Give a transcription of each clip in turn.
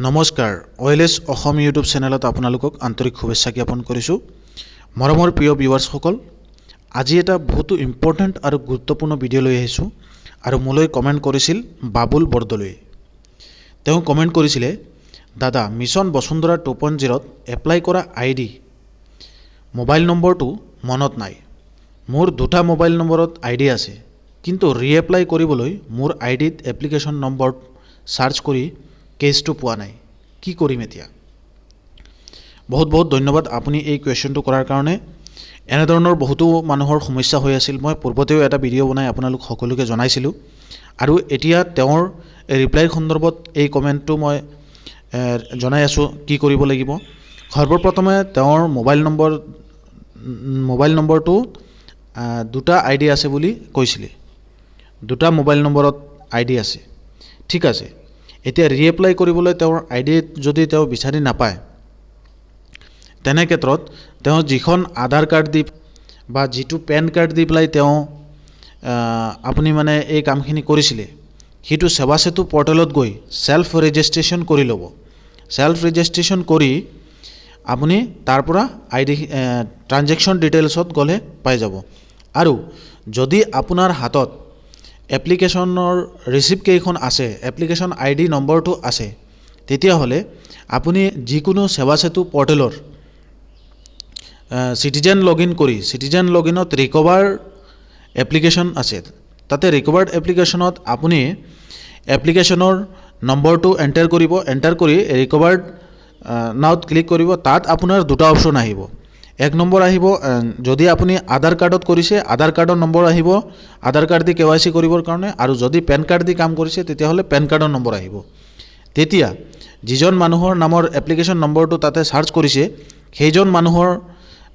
নমস্কাৰ ওয়েলএছ অসম ইউটিউব চেনেলত আপোনালোকক আন্তৰিক শুভেচ্ছা জ্ঞাপন কৰিছোঁ। মৰমৰ প্ৰিয় ভিউৱাৰ্ছসকল, আজি এটা বহুতো ইম্পৰ্টেণ্ট আৰু গুৰুত্বপূৰ্ণ ভিডিঅ' লৈ আহিছোঁ আৰু মোলৈ কমেণ্ট কৰিছিল বাবুল বৰদলৈ। তেওঁ কমেণ্ট কৰিছিলে, দাদা মিছন বসুন্ধৰা 2.0ত এপ্লাই কৰা আইডি মোবাইল নম্বৰটো মনত নাই। মোৰ দুটা মোবাইল নম্বৰত আইডি আছে, কিন্তু ৰিএপ্লাই কৰিবলৈ মোৰ আইডিত এপ্লিকেশ্যন নম্বৰ সাৰ্চ কৰি কেছটো পোৱা নাই, কি কৰিম এতিয়া? বহুত বহুত ধন্যবাদ আপুনি এই কুৱেশ্যনটো কৰাৰ কাৰণে। এনেধৰণৰ বহুতো মানুহৰ সমস্যা হৈ আছিল। মই পূৰ্বতেও এটা ভিডিঅ' বনাই আপোনালোক সকলোকে জনাইছিলোঁ আৰু এতিয়া তেওঁৰ ৰিপ্লাইৰ সন্দৰ্ভত এই কমেণ্টটো মই জনাই আছোঁ কি কৰিব লাগিব। সৰ্বপ্ৰথমে তেওঁৰ মোবাইল নম্বৰটো দুটা আইডি আছে বুলি কৈছিলে। দুটা মোবাইল নম্বৰত আইডি আছে, ঠিক আছে। এতিয়া ৰিএপ্লাই কৰিবলৈ তেওঁৰ আইডিত যদি তেওঁ বিচাৰি নাপায়, তেনে ক্ষেত্ৰত তেওঁ যিখন আধাৰ কাৰ্ড দি বা যিটো পেন কাৰ্ড দি পেলাই তেওঁ আপুনি মানে এই কামখিনি কৰিছিলে, সেইটো সেৱা সেতু পৰ্টেলত গৈ সেল্ফ ৰেজিষ্ট্ৰেশ্যন কৰি ল'ব। সেল্ফ ৰেজিষ্ট্ৰেশ্যন কৰি আপুনি তাৰ পৰা আইডি ট্ৰানজেকশ্যন ডিটেইলছত গ'লে পাই যাব। আৰু যদি আপোনাৰ হাতত এপ্লিকেশ্যনৰ ৰিচিপ্ট কেইখন আছে, এপ্লিকেশ্যন আইডি নম্বৰটো আছে, তেতিয়াহ'লে আপুনি যিকোনো সেৱা সেতু পৰ্টেলৰ চিটিজেন লগিনত ৰিকভাৰ এপ্লিকেশ্যন আছে, তাতে ৰিকভাৰ্ড এপ্লিকেশ্যনত আপুনি এপ্লিকেশ্যনৰ নম্বৰটো এণ্টাৰ কৰিব। এণ্টাৰ কৰি ৰিকভাৰ্ড নাওত ক্লিক কৰিব। তাত আপোনাৰ দুটা অপশ্যন আহিব। এক নম্বৰ আহিব, যদি আপুনি আধাৰ কাৰ্ডত কৰিছে আধাৰ কাৰ্ডৰ নম্বৰ আহিব, আধাৰ কাৰ্ড দি KYC কৰিবৰ কাৰণে। আৰু যদি পেন কাৰ্ড দি কাম কৰিছে তেতিয়াহ'লে পেন কাৰ্ডৰ নম্বৰ আহিব। তেতিয়া যিজন মানুহৰ নামৰ এপ্লিকেশ্যন নম্বৰটো তাতে সাৰ্চ কৰিছে, সেইজন মানুহৰ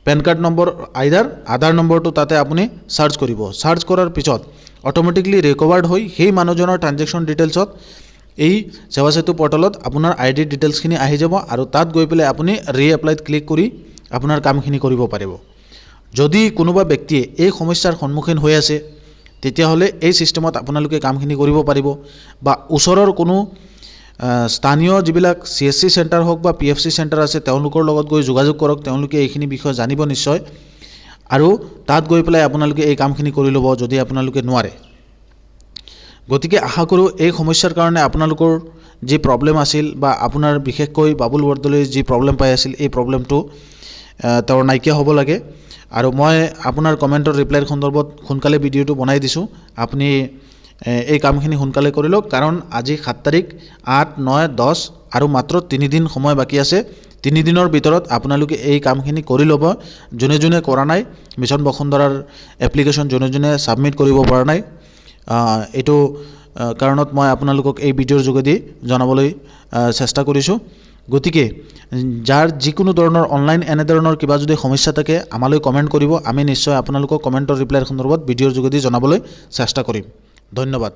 পেন কাৰ্ড নম্বৰ আধাৰ নম্বৰটো তাতে আপুনি সাৰ্চ কৰিব। সাৰ্চ কৰাৰ পিছত অট'মেটিকলি ৰিকভাৰ্ড হৈ সেই মানুহজনৰ ট্ৰানজেকশ্যন ডিটেইলছত এই সেৱা সেতু পৰ্টেলত আপোনাৰ আইডি ডিটেইলছখিনি আহি যাব আৰু তাত গৈ পেলাই আপুনি ৰিএপ্লাইত ক্লিক কৰি আপোনাৰ কামখিনি কৰিব পাৰিব। যদি কোনোবা ব্যক্তিয়ে এই সমস্যাৰ সন্মুখীন হৈ আছে, তেতিয়াহ'লে এই ছিষ্টেমত আপোনালোকে কামখিনি কৰিব পাৰিব। বা ওচৰৰ কোনো স্থানীয় যিবিলাক CSC চেণ্টাৰ হওক বা PFC চেণ্টাৰ আছে, তেওঁলোকৰ লগত গৈ যোগাযোগ কৰক। তেওঁলোকে এইখিনি বিষয়ে জানিব নিশ্চয়, আৰু তাত গৈ পেলাই আপোনালোকে এই কামখিনি কৰি ল'ব যদি আপোনালোকে নোৱাৰে। গতিকে আশা কৰোঁ এই সমস্যাৰ কাৰণে আপোনালোকৰ যি প্ৰব্লেম আছিল বা আপোনাৰ বিশেষকৈ বাবুল বৰদলৈ যি প্ৰব্লেম পাই আছিল, এই প্ৰব্লেমটো তেওঁৰ নাইকিয়া হ'ব লাগে। আৰু মই আপোনাৰ কমেণ্টৰ ৰিপ্লাইৰ সন্দৰ্ভত সোনকালে ভিডিঅ'টো বনাই দিছোঁ। আপুনি এই কামখিনি সোনকালে কৰি লওক, কাৰণ আজি 7 তাৰিখ, 8, 9, 10 আৰু মাত্ৰ 3 দিন সময় বাকী আছে। 3 দিনৰ ভিতৰত আপোনালোকে এই কামখিনি কৰি ল'ব। যোনে যোনে কৰা নাই, মিছন বসুন্ধৰাৰ এপ্লিকেশ্যন যোনে যোনে ছাবমিট কৰিব পৰা নাই, এইটো কাৰণত মই আপোনালোকক এই ভিডিঅ'ৰ যোগেদি জনাবলৈ চেষ্টা কৰিছোঁ। গতিকে যাৰ যিকোনো ধৰণৰ অনলাইন এনেধৰণৰ কিবা যদি সমস্যা থাকে আমালৈ কমেণ্ট কৰিব। আমি নিশ্চয় আপোনালোকক কমেণ্টৰ ৰিপ্লাইৰ সন্দৰ্ভত ভিডিঅ'ৰ যোগেদি জনাবলৈ চেষ্টা কৰিম। ধন্যবাদ।